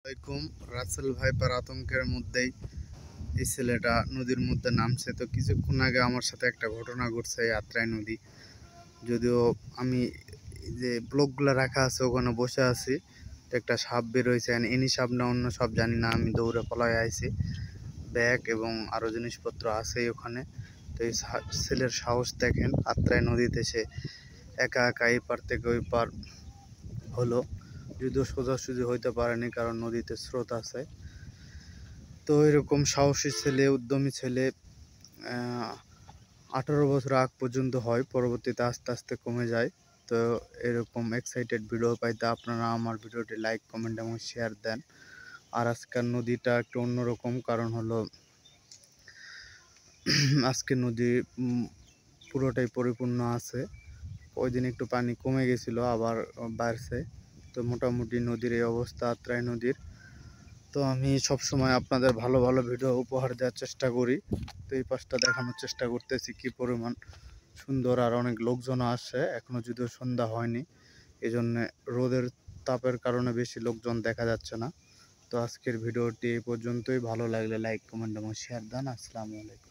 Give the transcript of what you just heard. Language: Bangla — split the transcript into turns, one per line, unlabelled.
আসসালামাইকুম। রাসেল ভাইপার আতঙ্কের মধ্যেই এই ছেলেটা নদীর মধ্যে নামছে। তো কিছুক্ষণ আগে আমার সাথে একটা ঘটনা ঘটছে এই আত্রাই নদী। যদিও আমি যে ব্লকগুলো রাখা আছে ওখানে বসে আছি, তো একটা সাপ বেরোয়েছে, এনি সাপ না অন্য সাপ জানি না। আমি দৌড়ে পলায় আইছি, ব্যাগ এবং আরও জিনিসপত্র আছেই ওখানে। তো এই ছেলের সাহস দেখেন, আত্রাই নদীতে সে একা একা এই পার থেকে ওই পার হলো। যদিও সোজাসুজি হইতে পারেনি, কারণ নদীতে স্রোত আছে। তো এরকম সাহসী ছেলে, উদ্যমী ছেলে 18 বছর আগ পর্যন্ত হয়, পরবর্তীতে আস্তে আস্তে কমে যায়। তো এরকম এক্সাইটেড ভিডিও পাইতে আপনারা আমার ভিডিওটি লাইক, কমেন্ট এবং শেয়ার দেন। আর আজকের নদীটা একটু অন্যরকম, কারণ হলো আজকে নদী পুরোটাই পরিপূর্ণ আছে। ওই দিন একটু পানি কমে গেছিল, আবার বাড়ছে। তো মোটামুটি নদীর এই অবস্থা, আত্রাই নদীর। তো আমি সবসময় আপনাদের ভালো ভালো ভিডিও উপহার দেওয়ার চেষ্টা করি। তো এই পাশটা দেখানোর চেষ্টা করতেছি কি পরিমাণ সুন্দর। আর অনেক লোকজনও আসছে, এখনো যদিও সন্ধ্যা হয়নি, এই জন্যে রোদের তাপের কারণে বেশি লোকজন দেখা যাচ্ছে না। তো আজকের ভিডিওটি এই পর্যন্তই। ভালো লাগলে লাইক, কমেন্ট এবং শেয়ার দেন। আসসালামু আলাইকুম।